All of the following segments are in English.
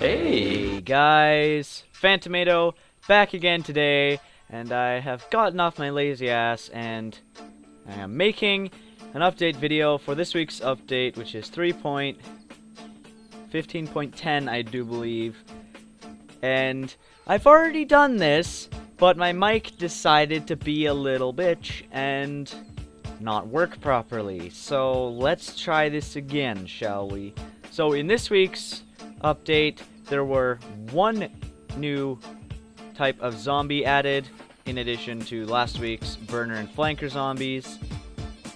Hey guys, Phantomato back again today, and I have gotten off my lazy ass and I am making an update video for this week's update, which is 3.15.10, I do believe. And I've already done this, but my mic decided to be a little bitch and not work properly. So let's try this again, shall we? So in this week's update, there were one new type of zombie added, in addition to last week's burner and flanker zombies.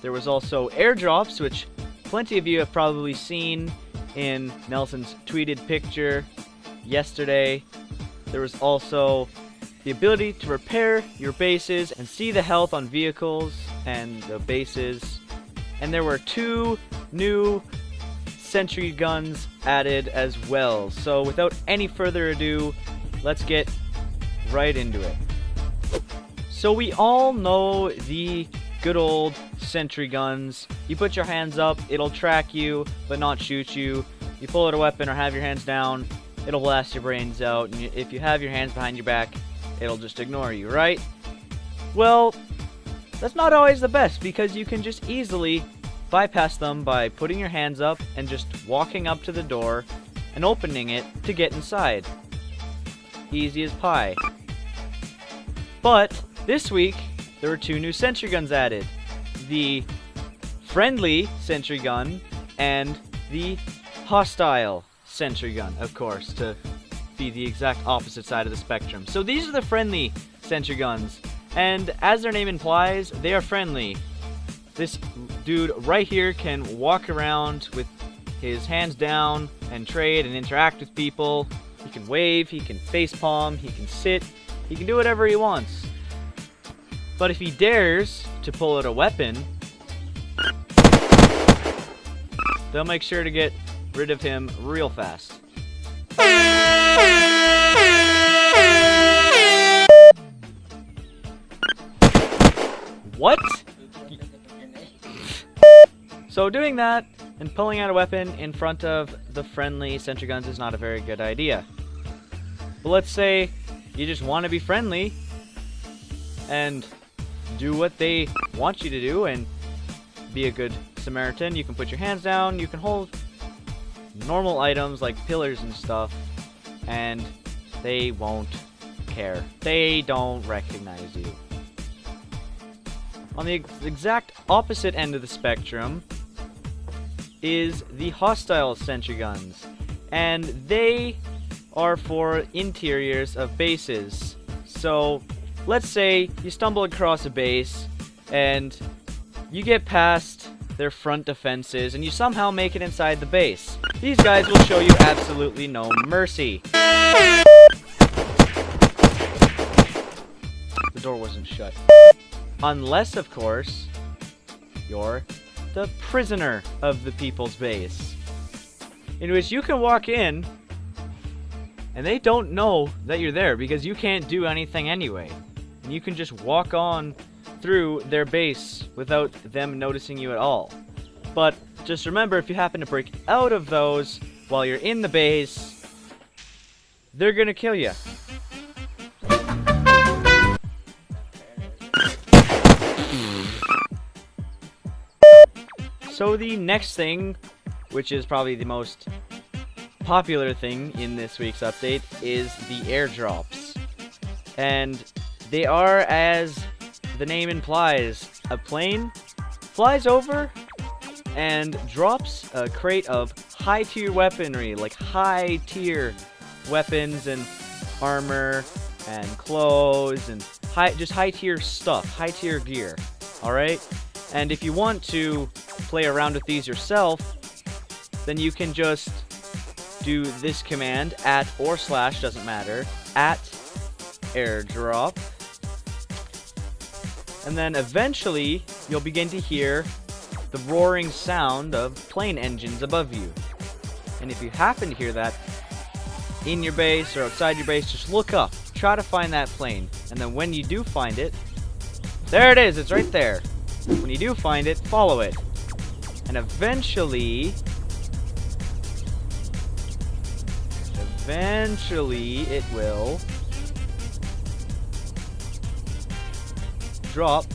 There was also airdrops, which plenty of you have probably seen in Nelson's tweeted picture yesterday. There was also the ability to repair your bases and see the health on vehicles and the bases. And there were two new SENTRY guns added as well. So without any further ado, let's get right into it. So we all know the good old SENTRY guns. You put your hands up, it'll track you but not shoot you. You pull out a weapon or have your hands down, it'll blast your brains out. And if you have your hands behind your back, it'll just ignore you, right? Well, that's not always the best, because you can just easily bypass them by putting your hands up and just walking up to the door and opening it to get inside. Easy as pie. But this week, there were two new SENTRY guns added. The friendly SENTRY gun and the hostile SENTRY gun, of course, to be the exact opposite side of the spectrum. So these are the friendly SENTRY guns, and as their name implies, they are friendly. This dude right here can walk around with his hands down and trade and interact with people. He can wave, he can facepalm, he can sit, he can do whatever he wants. But if he dares to pull out a weapon, they'll make sure to get rid of him real fast. What? So doing that and pulling out a weapon in front of the friendly SENTRY guns is not a very good idea. But let's say you just want to be friendly and do what they want you to do and be a good Samaritan. You can put your hands down, you can hold normal items like pillars and stuff, and they won't care. They don't recognize you. On the exact opposite end of the spectrum is the hostile SENTRY guns, and they are for interiors of bases. So let's say you stumble across a base and you get past their front defenses and you somehow make it inside the base. These guys will show you absolutely no mercy. The door wasn't shut. Unless, of course, you're the prisoner of the people's base, in which you can walk in and they don't know that you're there because you can't do anything anyway. And you can just walk on through their base without them noticing you at all. But just remember, if you happen to break out of those while you're in the base, they're gonna kill you. So the next thing, which is probably the most popular thing in this week's update, is the airdrops. And they are, as the name implies, a plane flies over and drops a crate of high-tier weaponry, like high-tier weapons and armor and clothes and just high-tier stuff, high-tier gear, alright? And if you want to play around with these yourself, then you can just do this command, @ or / doesn't matter, @airdrop, and then eventually you'll begin to hear the roaring sound of plane engines above you. And if you happen to hear that in your base or outside your base, just look up, try to find that plane, and then when you do find it, there it is, it's right there. When you do find it, follow it. And eventually, eventually it will drop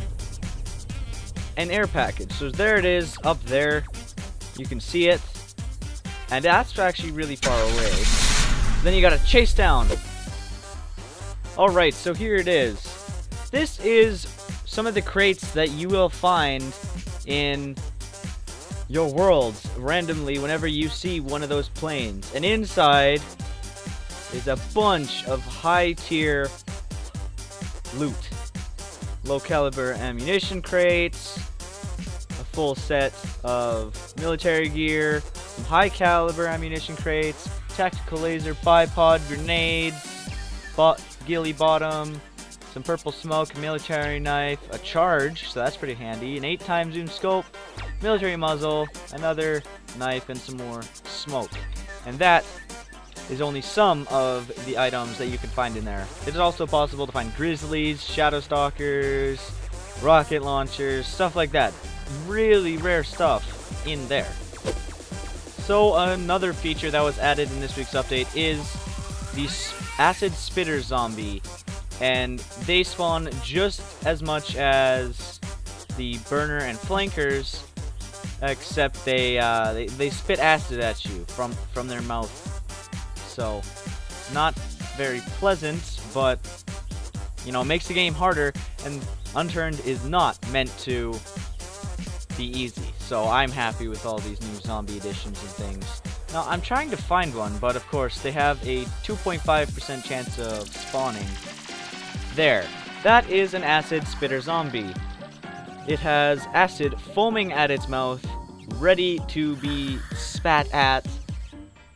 an air package. So there it is up there. You can see it. And that's actually really far away. Then you gotta chase down. Alright, so here it is. This is some of the crates that you will find in your worlds randomly whenever you see one of those planes. And inside is a bunch of high tier loot. Low caliber ammunition crates, a full set of military gear, some high caliber ammunition crates, tactical laser bipod grenades, ghillie bottom, some purple smoke, military knife, a charge, so that's pretty handy, an 8x zoom scope, military muzzle, another knife, and some more smoke. And that is only some of the items that you can find in there. It is also possible to find grizzlies, shadow stalkers, rocket launchers, stuff like that. Really rare stuff in there. So another feature that was added in this week's update is the acid spitter zombie, and they spawn just as much as the burner and flankers, except they spit acid at you from their mouth. So not very pleasant, but you know, makes the game harder, and Unturned is not meant to be easy. So I'm happy with all these new zombie additions and things. Now I'm trying to find one, but of course they have a 2.5% chance of spawning. There. That is an acid spitter zombie. It has acid foaming at its mouth, ready to be spat at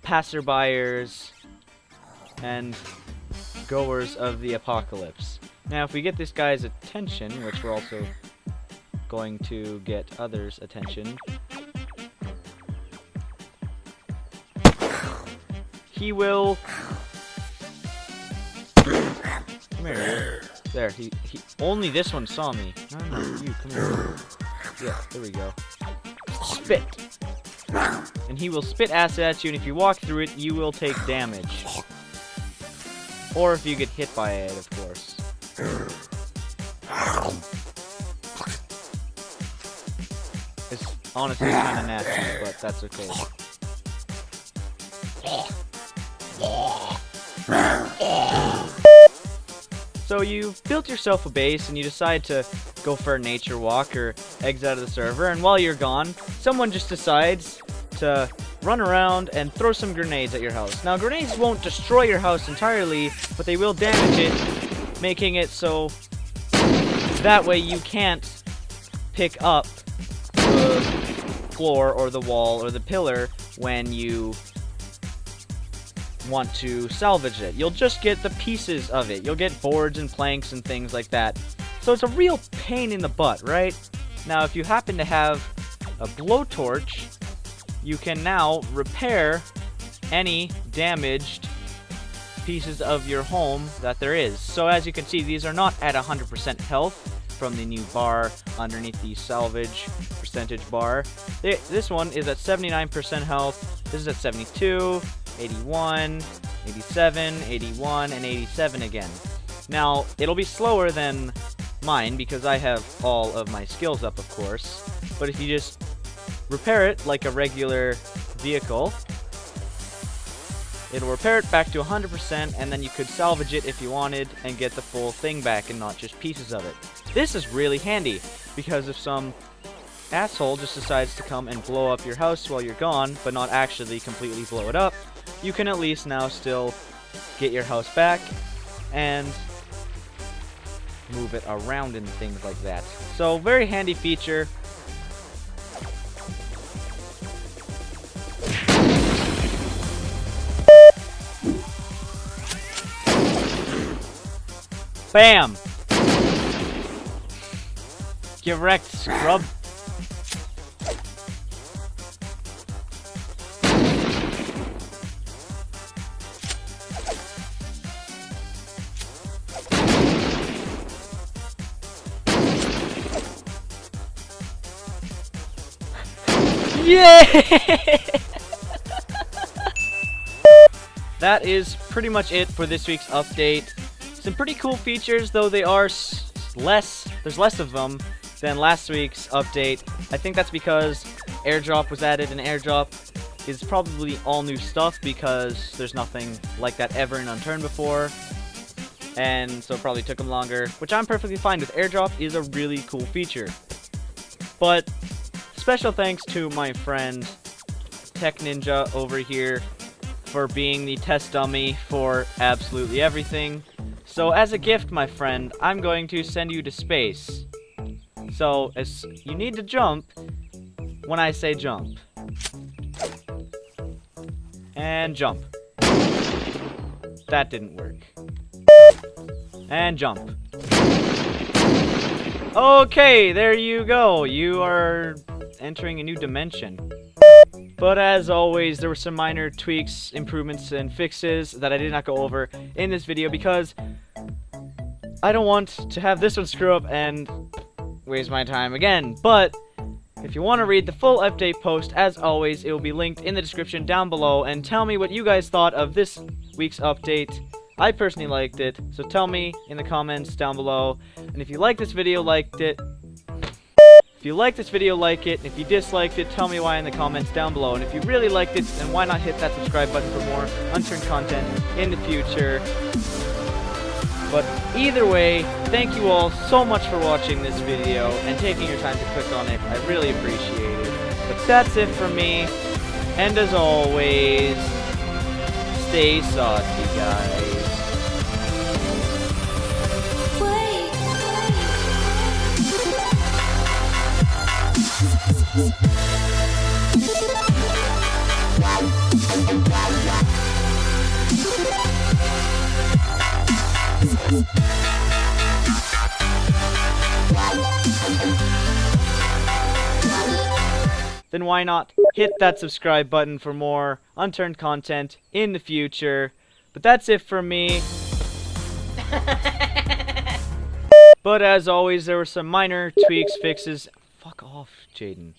passerbyers and goers of the apocalypse. Now if we get this guy's attention, which we're also going to get others' attention, he will... Come here. There, he only this one saw me. No, you, come here. Yeah, there we go. Spit. And he will spit acid at you, and if you walk through it, you will take damage. Or if you get hit by it, of course. It's honestly kind of nasty, but that's okay. So you've built yourself a base and you decide to go for a nature walk or exit out of the server, and while you're gone, someone just decides to run around and throw some grenades at your house. Now grenades won't destroy your house entirely, but they will damage it, making it so that way you can't pick up the floor or the wall or the pillar when you want to salvage it. You'll just get the pieces of it. You'll get boards and planks and things like that. So it's a real pain in the butt, right? Now if you happen to have a blowtorch, you can now repair any damaged pieces of your home that there is. So as you can see, these are not at 100% health from the new bar underneath the salvage percentage bar. This one is at 79% health. This is at 72, 81, 87, 81, and 87 again. Now, it'll be slower than mine because I have all of my skills up, of course. But if you just repair it like a regular vehicle, it'll repair it back to 100%, and then you could salvage it if you wanted and get the full thing back and not just pieces of it. This is really handy because if some asshole just decides to come and blow up your house while you're gone, but not actually completely blow it up, you can at least now still get your house back and move it around and things like that. So, very handy feature. Bam! Get wrecked, scrub. Yeah! that is pretty much it for this week's update. Some pretty cool features, though they are there's less of them than last week's update. I think that's because AirDrop was added, and AirDrop is probably all new stuff because there's nothing like that ever in Unturned before. And so it probably took them longer, which I'm perfectly fine with. AirDrop is a really cool feature. But special thanks to my friend Tech Ninja over here for being the test dummy for absolutely everything. So as a gift, my friend, I'm going to send you to space. So you need to jump when I say jump. And jump. That didn't work. And jump. Okay, there you go. You are entering a new dimension. But as always, there were some minor tweaks, improvements, and fixes that I did not go over in this video because I don't want to have this one screw up and waste my time again. But if you want to read the full update post, as always, it will be linked in the description down below, and tell me what you guys thought of this week's update. I personally liked it, so tell me in the comments down below. And if you like this video, like it. If you like this video, like it. And if you disliked it, tell me why in the comments down below. And if you really liked it, then why not hit that subscribe button for more Unturned content in the future. But either way, thank you all so much for watching this video and taking your time to click on it. I really appreciate it. But that's it from me. And as always, stay saucy, guys. Then why not hit that subscribe button for more Unturned content in the future. But that's it from me. But as always, there were some minor tweaks, fixes. Fuck off, Jaden.